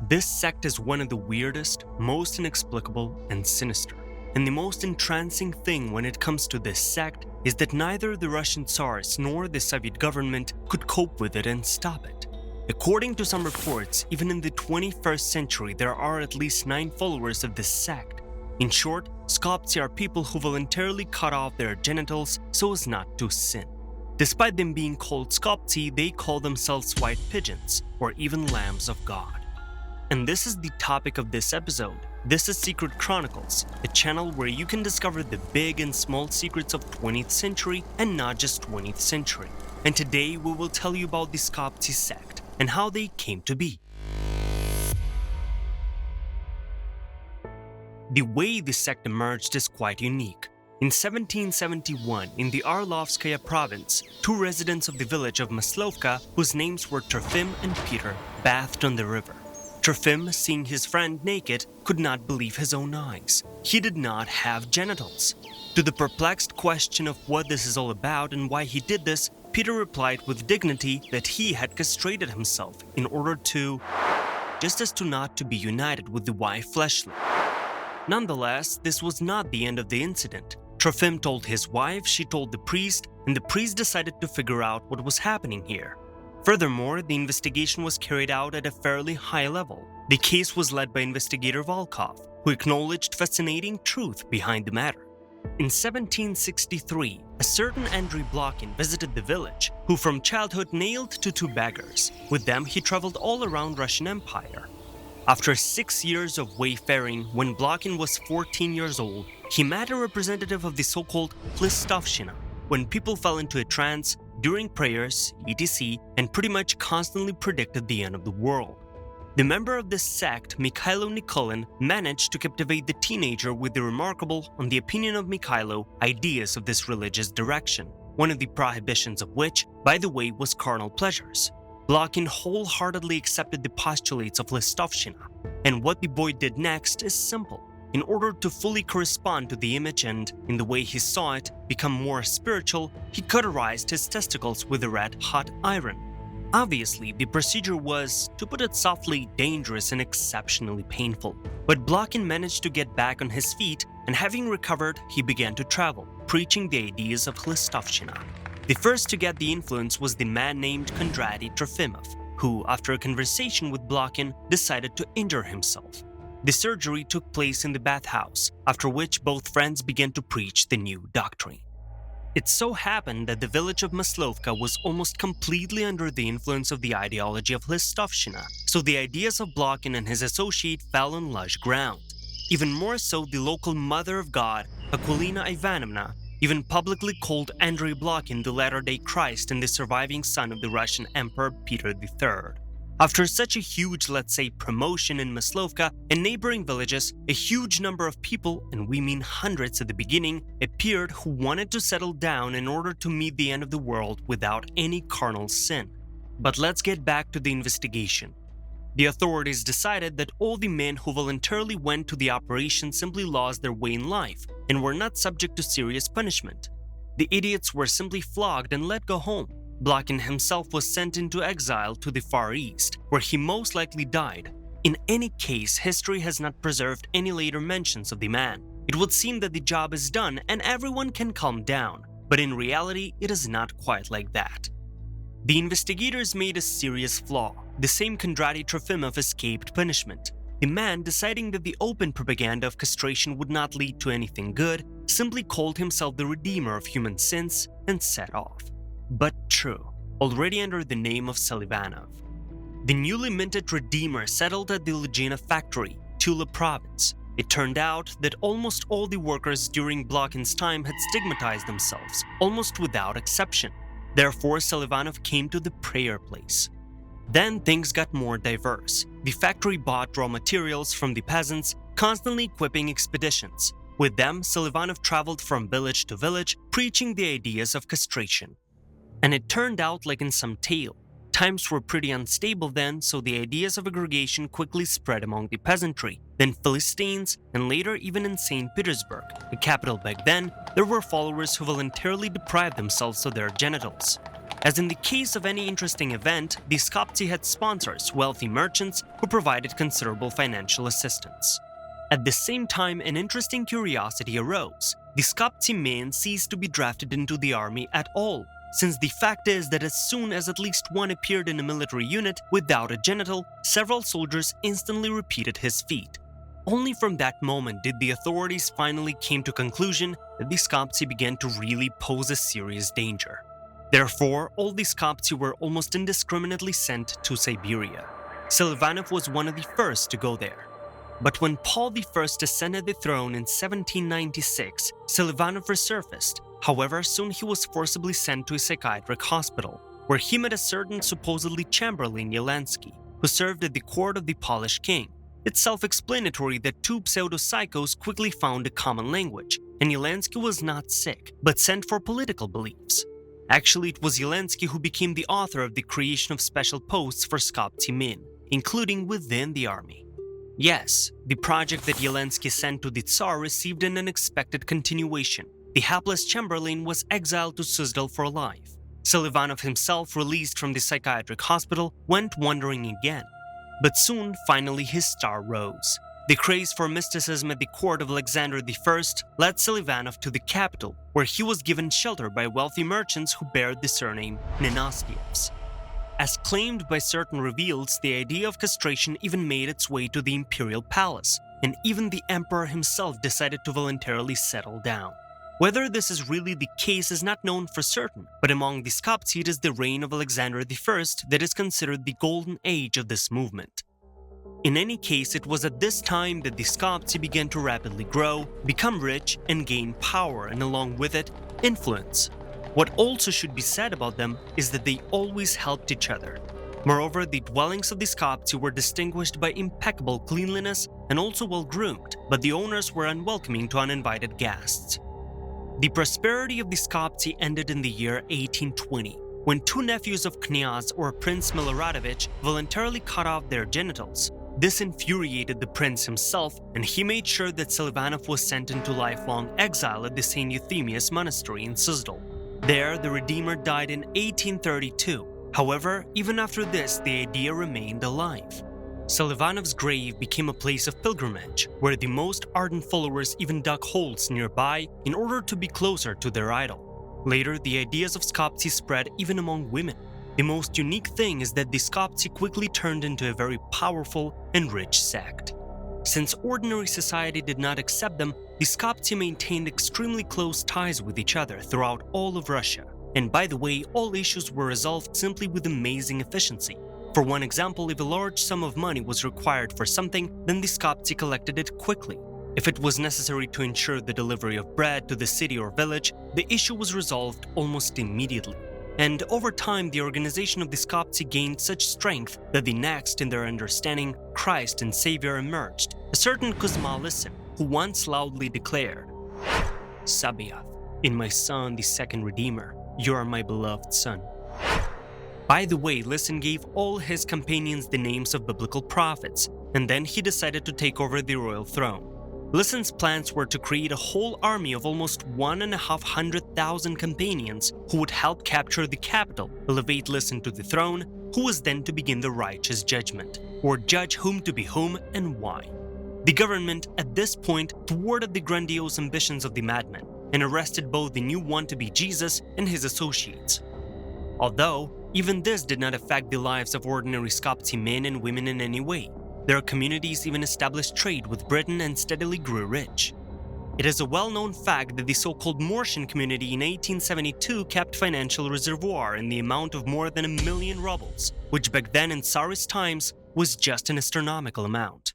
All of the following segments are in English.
This sect is one of the weirdest, most inexplicable, and sinister. And the most entrancing thing when it comes to this sect is that neither the Russian Tsars nor the Soviet government could cope with it and stop it. According to some reports, even in the 21st century there are at least 9 followers of this sect. In short, Skoptsy are people who voluntarily cut off their genitals so as not to sin. Despite them being called Skoptsy, they call themselves white pigeons, or even lambs of God. And this is the topic of this episode. This is Secret Chronicles, a channel where you can discover the big and small secrets of 20th century and not just 20th century. And today we will tell you about the Skoptsy sect and how they came to be. The way the sect emerged is quite unique. In 1771, in the Orlovskaya province, 2 residents of the village of Maslovka, whose names were Trofim and Peter, bathed on the river. Trofim, seeing his friend naked, could not believe his own eyes. He did not have genitals. To the perplexed question of what this is all about and why he did this, Peter replied with dignity that he had castrated himself in order to, just as to not to be united with the wife fleshly. Nonetheless, this was not the end of the incident. Trofim told his wife, she told the priest, and the priest decided to figure out what was happening here. Furthermore, the investigation was carried out at a fairly high level. The case was led by investigator Volkov, who acknowledged fascinating truth behind the matter. In 1763, a certain Andrei Blokhin visited the village, who from childhood nailed to 2 beggars. With them, he traveled all around Russian Empire. After 6 years of wayfaring, when Blokhin was 14 years old, he met a representative of the so-called Listovshchina, when people fell into a trance during prayers, etc., and pretty much constantly predicted the end of the world. The member of this sect, Mikhailo Nikolin, managed to captivate the teenager with the remarkable, on the opinion of Mikhailo, ideas of this religious direction, one of the prohibitions of which, by the way, was carnal pleasures. Blokhin wholeheartedly accepted the postulates of Listovshchina, and what the boy did next is simple. In order to fully correspond to the image and, in the way he saw it, become more spiritual, he cauterized his testicles with a red-hot iron. Obviously, the procedure was, to put it softly, dangerous and exceptionally painful. But Blokhin managed to get back on his feet, and having recovered, he began to travel, preaching the ideas of Listovshchina. The first to get the influence was the man named Kondraty Trofimov, who, after a conversation with Blokhin, decided to injure himself. The surgery took place in the bathhouse, after which both friends began to preach the new doctrine. It so happened that the village of Maslovka was almost completely under the influence of the ideology of Listovshchina, so the ideas of Blokhin and his associate fell on lush ground. Even more so, the local Mother of God, Akulina Ivanovna, even publicly called Andrei Blokhin the Latter-day Christ and the surviving son of the Russian Emperor Peter III. After such a huge, let's say, promotion in Maslovka and neighboring villages, a huge number of people, and we mean hundreds at the beginning, appeared who wanted to settle down in order to meet the end of the world without any carnal sin. But let's get back to the investigation. The authorities decided that all the men who voluntarily went to the operation simply lost their way in life and were not subject to serious punishment. The idiots were simply flogged and let go home. Blokhin himself was sent into exile to the Far East, where he most likely died. In any case, history has not preserved any later mentions of the man. It would seem that the job is done and everyone can calm down, but in reality, it is not quite like that. The investigators made a serious flaw. The same Kondraty Trofimov escaped punishment. The man, deciding that the open propaganda of castration would not lead to anything good, simply called himself the redeemer of human sins and set off. But true, already under the name of Selivanov. The newly minted Redeemer settled at the Lugina factory, Tula province. It turned out that almost all the workers during Blokhin's time had stigmatized themselves, almost without exception. Therefore, Selivanov came to the prayer place. Then things got more diverse. The factory bought raw materials from the peasants, constantly equipping expeditions. With them, Selivanov traveled from village to village, preaching the ideas of castration. And it turned out like in some tale. Times were pretty unstable then, so the ideas of aggregation quickly spread among the peasantry, then Philistines, and later even in St. Petersburg, the capital back then, there were followers who voluntarily deprived themselves of their genitals. As in the case of any interesting event, the Skoptsy had sponsors, wealthy merchants, who provided considerable financial assistance. At the same time, an interesting curiosity arose. The Skoptsy men ceased to be drafted into the army at all, since the fact is that as soon as at least one appeared in a military unit without a genital, several soldiers instantly repeated his feat. Only from that moment did the authorities finally came to conclusion that the Skoptsy began to really pose a serious danger. Therefore, all the Skoptsy were almost indiscriminately sent to Siberia. Silvanov was one of the first to go there. But when Paul I ascended the throne in 1796, Silvanov resurfaced. However, soon he was forcibly sent to a psychiatric hospital, where he met a certain supposedly Chamberlain Yelansky, who served at the court of the Polish king. It's self-explanatory that two pseudo-psychos quickly found a common language, and Yelansky was not sick, but sent for political beliefs. Actually, it was Yelansky who became the author of the creation of special posts for Skoptsy men, including within the army. Yes, the project that Yelansky sent to the Tsar received an unexpected continuation. The hapless Chamberlain was exiled to Suzdal for life. Silvanov himself, released from the psychiatric hospital, went wandering again. But soon, finally, his star rose. The craze for mysticism at the court of Alexander I led Silvanov to the capital, where he was given shelter by wealthy merchants who bear the surname Nenastievs. As claimed by certain reveals, the idea of castration even made its way to the imperial palace, and even the emperor himself decided to voluntarily settle down. Whether this is really the case is not known for certain, but among the Skoptsy it is the reign of Alexander I that is considered the golden age of this movement. In any case, it was at this time that the Skoptsy began to rapidly grow, become rich, and gain power, and along with it, influence. What also should be said about them is that they always helped each other. Moreover, the dwellings of the Skoptsy were distinguished by impeccable cleanliness and also well-groomed, but the owners were unwelcoming to uninvited guests. The prosperity of the Skoptsy ended in the year 1820, when two nephews of Knyaz or Prince Miloradovich voluntarily cut off their genitals. This infuriated the prince himself, and he made sure that Silvanov was sent into lifelong exile at the St. Euthemius monastery in Suzdal. There, the Redeemer died in 1832. However, even after this, the idea remained alive. Silvanov's grave became a place of pilgrimage, where the most ardent followers even dug holes nearby in order to be closer to their idol. Later, the ideas of Skoptsy spread even among women. The most unique thing is that the Skoptsy quickly turned into a very powerful and rich sect. Since ordinary society did not accept them, the Skoptsy maintained extremely close ties with each other throughout all of Russia. And by the way, all issues were resolved simply with amazing efficiency. For one example, if a large sum of money was required for something, then the Skoptsy collected it quickly. If it was necessary to ensure the delivery of bread to the city or village, the issue was resolved almost immediately. And over time, the organization of the Skoptsy gained such strength that the next in their understanding, Christ and Savior emerged, a certain Kuzma Lysin, who once loudly declared, "Sabaoth, in my son, the second Redeemer, you are my beloved son." By the way, Lysin gave all his companions the names of biblical prophets, and then he decided to take over the royal throne. Lysin's plans were to create a whole army of almost 1,500,000 companions who would help capture the capital, elevate Lysin to the throne, who was then to begin the righteous judgment, or judge whom to be whom and why. The government, at this point, thwarted the grandiose ambitions of the madman, and arrested both the new one-to-be Jesus and his associates. Although, even this did not affect the lives of ordinary Skoptsy men and women in any way. Their communities even established trade with Britain and steadily grew rich. It is a well-known fact that the so-called Morsian community in 1872 kept financial reservoir in the amount of more than 1 million rubles, which back then in Tsarist times was just an astronomical amount.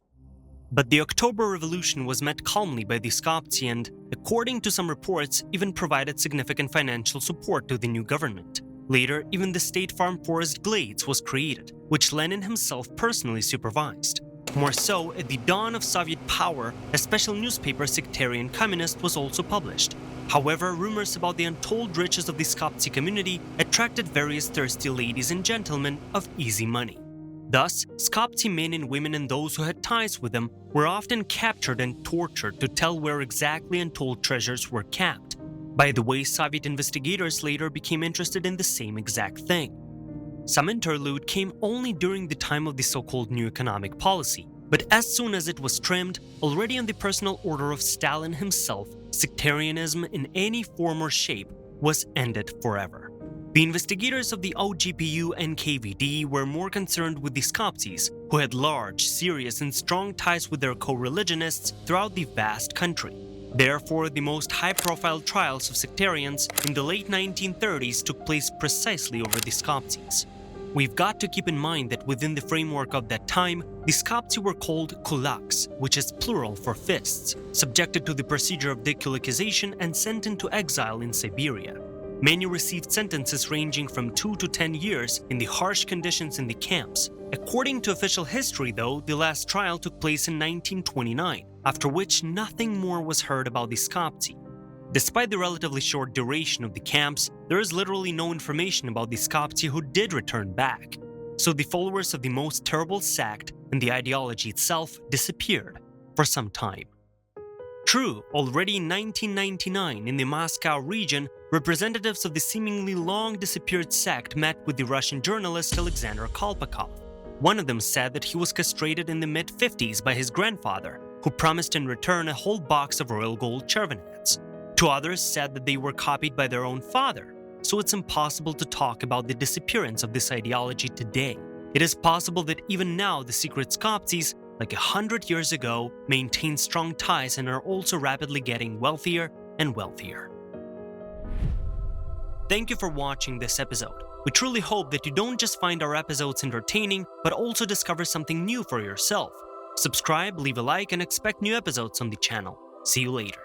But the October Revolution was met calmly by the Skoptsy and, according to some reports, even provided significant financial support to the new government. Later, even the State Farm Forest Glades was created, which Lenin himself personally supervised. More so, at the dawn of Soviet power, a special newspaper, Sectarian Communist, was also published. However, rumors about the untold riches of the Skoptsy community attracted various thirsty ladies and gentlemen of easy money. Thus, Skoptsy men and women and those who had ties with them were often captured and tortured to tell where exactly untold treasures were kept. By the way, Soviet investigators later became interested in the same exact thing. Some interlude came only during the time of the so-called new economic policy, but as soon as it was trimmed, already on the personal order of Stalin himself, sectarianism in any form or shape was ended forever. The investigators of the OGPU and KVD were more concerned with the Skoptsys, who had large, serious, and strong ties with their co-religionists throughout the vast country. Therefore, the most high-profile trials of sectarians in the late 1930s took place precisely over the Skoptsys. We've got to keep in mind that within the framework of that time, the Skoptsy were called kulaks, which is plural for fists, subjected to the procedure of dekulakization and sent into exile in Siberia. Many received sentences ranging from 2 to 10 years in the harsh conditions in the camps. According to official history, though, the last trial took place in 1929, after which nothing more was heard about the Skoptsy. Despite the relatively short duration of the camps, there is literally no information about the Skoptsy who did return back. So the followers of the most terrible sect and the ideology itself disappeared for some time. True, already in 1999 in the Moscow region, representatives of the seemingly long disappeared sect met with the Russian journalist Alexander Kolpakov. One of them said that he was castrated in the mid-50s by his grandfather, who promised in return a whole box of royal gold chervonets. Two others said that they were copied by their own father, so it's impossible to talk about the disappearance of this ideology today. It is possible that even now the secret Skoptsys, like 100 years ago, maintain strong ties and are also rapidly getting wealthier and wealthier. Thank you for watching this episode. We truly hope that you don't just find our episodes entertaining, but also discover something new for yourself. Subscribe, leave a like, and expect new episodes on the channel. See you later.